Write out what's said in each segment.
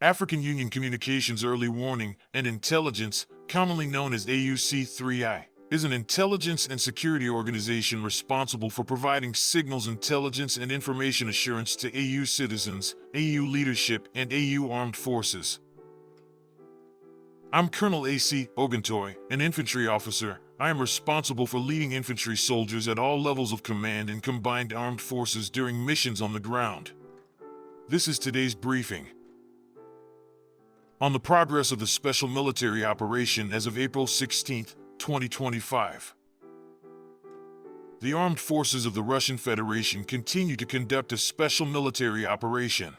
African Union Communications Early Warning and Intelligence, commonly known as AUC3I, is an intelligence and security organization responsible for providing signals intelligence and information assurance to AU citizens, AU leadership, and AU armed forces. I'm Colonel A.C. Oguntoye, an infantry officer. I am responsible for leading infantry soldiers at all levels of command in combined armed forces during missions on the ground. This is today's briefing. On the progress of the special military operation as of April 16, 2025. The armed forces of the Russian Federation continue to conduct a special military operation.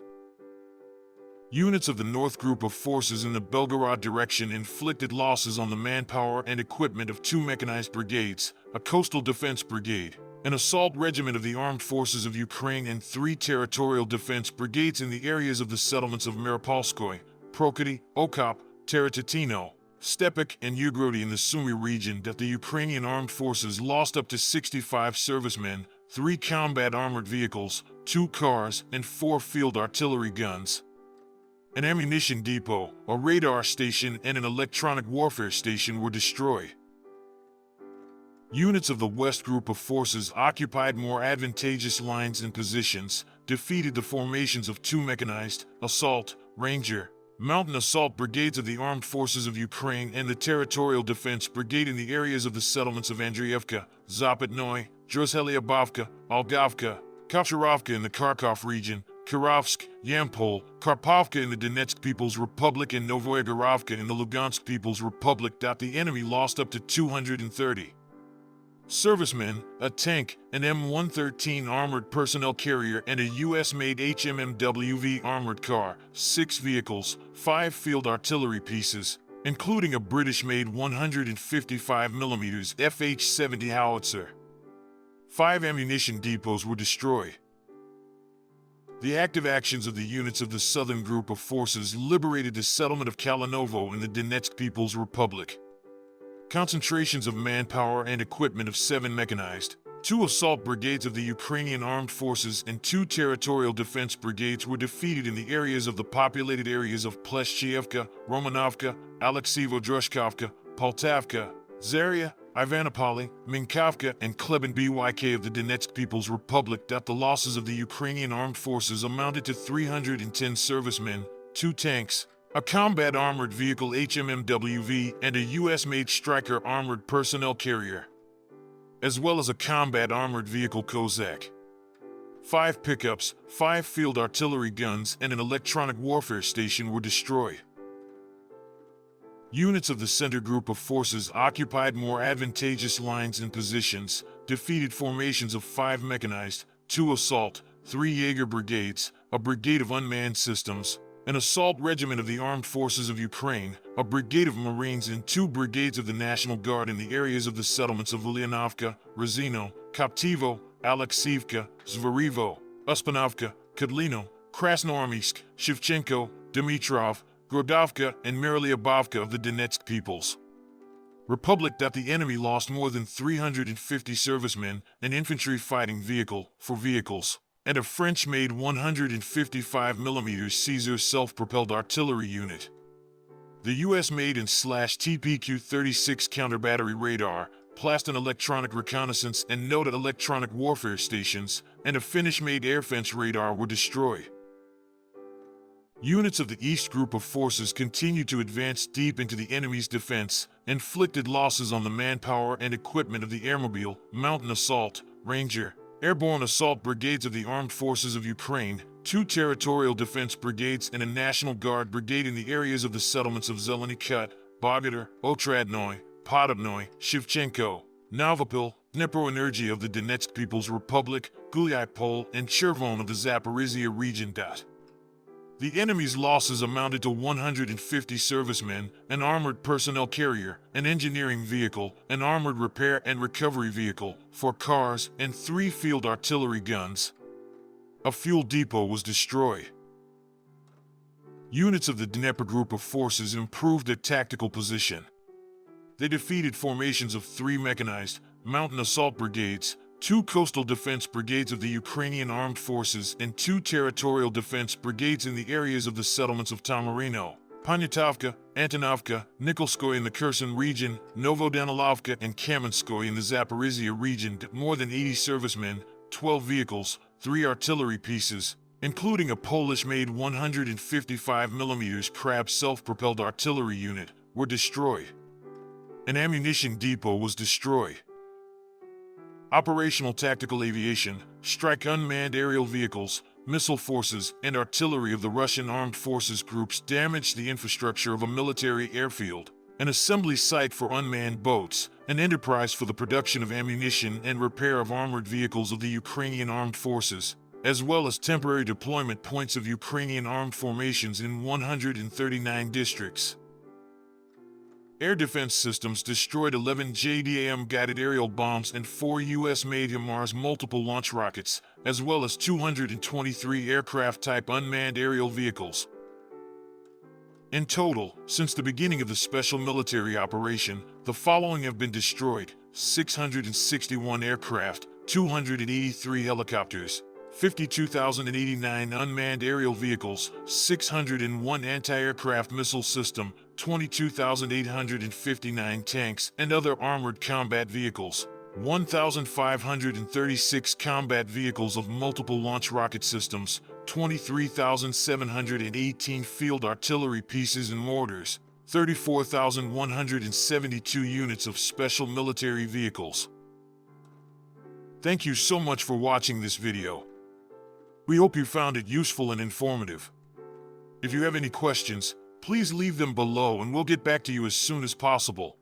Units of the North Group of Forces in the Belgorod direction inflicted losses on the manpower and equipment of 2 mechanized brigades, a coastal defense brigade, an assault regiment of the Armed Forces of Ukraine, and 3 territorial defense brigades in the areas of the settlements of Miropolskoye, Prokhody, Okop, Taratutino, Stepok, and Ugroedy in the Sumy region that the Ukrainian armed forces lost up to 65 servicemen, 3 combat armored vehicles, 2 cars, and 4 field artillery guns. An ammunition depot, a radar station, and an electronic warfare station were destroyed. Units of the West Group of Forces occupied more advantageous lines and positions, defeated the formations of 2 mechanized, assault, ranger, mountain assault brigades of the Armed Forces of Ukraine and the Territorial Defense Brigade in the areas of the settlements of Andriivka, Zapotnoye, Drozhelyabovka, Olgovka, Kocharovka in the Kharkov region, Kirovsk, Yampol, Karpovka in the Donetsk People's Republic, and Novoyegorovka in the Lugansk People's Republic. The enemy lost up to 230 servicemen, a tank, an M113 armored personnel carrier, and a U.S.-made HMMWV armored car, 6 vehicles, 5 field artillery pieces, including a British-made 155mm FH-70 howitzer. 5 ammunition depots were destroyed. The active actions of the units of the Southern Group of Forces liberated the settlement of Kalinovo in the Donetsk People's Republic. Concentrations of manpower and equipment of 7 mechanized, 2 assault brigades of the Ukrainian Armed Forces, and 2 territorial defense brigades were defeated in the areas of the populated areas of Pleshchevka, Romanovka, Alekseyevo-Drushkovka, Poltavka, Zaria, Ivanopoli, Minkovka, and Kleban Byk of the Donetsk People's Republic. The losses of the Ukrainian Armed Forces amounted to 310 servicemen, 2 tanks, a combat armored vehicle HMMWV, and a U.S.-made Stryker armored personnel carrier, as well as a combat armored vehicle Kozak. 5 pickups, 5 field artillery guns, and an electronic warfare station were destroyed. Units of the Center Group of Forces occupied more advantageous lines and positions, defeated formations of 5 mechanized, 2 assault, 3 Jaeger brigades, a brigade of unmanned systems, an assault regiment of the Armed Forces of Ukraine, a brigade of Marines, and 2 brigades of the National Guard in the areas of the settlements of Ulyanovka, Razino, Koptivo, Alexievka, Zvarivo, Uspanovka, Kudlino, Krasnoarmysk, Shevchenko, Dmitrov, Grodovka, and Mirolyabovka of the Donetsk People's Republic. The enemy lost more than 350 servicemen, an infantry fighting vehicle, 4 vehicles, and a French-made 155mm Caesar self-propelled artillery unit. The U.S.-made and TPQ-36 counter-battery radar, Plaston electronic reconnaissance and noted electronic warfare stations, and a Finnish-made air defense radar were destroyed. Units of the East Group of Forces continued to advance deep into the enemy's defense, inflicted losses on the manpower and equipment of the Airmobile, Mountain Assault, Ranger, Airborne Assault Brigades of the Armed Forces of Ukraine, 2 Territorial Defense Brigades, and a National Guard Brigade in the areas of the settlements of Zeleny Kut, Bogodar, Otradnoy, Podobnoy, Shevchenko, Novopil, Dnipro-Energy of the Donetsk People's Republic, Gulyapol, and Chervon of the Zaporizhia region. The enemy's losses amounted to 150 servicemen, an armored personnel carrier, an engineering vehicle, an armored repair and recovery vehicle, 4 cars, and 3 field artillery guns. A fuel depot was destroyed. Units of the Dnieper Group of Forces improved their tactical position. They defeated formations of 3 mechanized, mountain assault brigades, 2 coastal defense brigades of the Ukrainian armed forces, and 2 territorial defense brigades in the areas of the settlements of Tamarino, Poniatowka, Antonovka, Nikolskoye in the Kherson region, Novodanilovka, and Kamenskoye in the Zaporizhia region, more than 80 servicemen, 12 vehicles, 3 artillery pieces, including a Polish-made 155mm Krab self-propelled artillery unit, were destroyed. An ammunition depot was destroyed. Operational tactical aviation, strike unmanned aerial vehicles, missile forces, and artillery of the Russian armed forces groups damaged the infrastructure of a military airfield, an assembly site for unmanned boats, an enterprise for the production of ammunition and repair of armored vehicles of the Ukrainian armed forces, as well as temporary deployment points of Ukrainian armed formations in 139 districts. Air defense systems destroyed 11 JDAM-guided aerial bombs and 4 U.S.-made HIMARS multiple launch rockets, as well as 223 aircraft-type unmanned aerial vehicles. In total, since the beginning of the special military operation, the following have been destroyed: 661 aircraft, 283 helicopters, 52,089 unmanned aerial vehicles, 601 anti-aircraft missile system, 22,859 tanks and other armored combat vehicles, 1,536 combat vehicles of multiple launch rocket systems, 23,718 field artillery pieces and mortars, 34,172 units of special military vehicles. Thank you so much for watching this video. We hope you found it useful and informative. If you have any questions, please leave them below and we'll get back to you as soon as possible.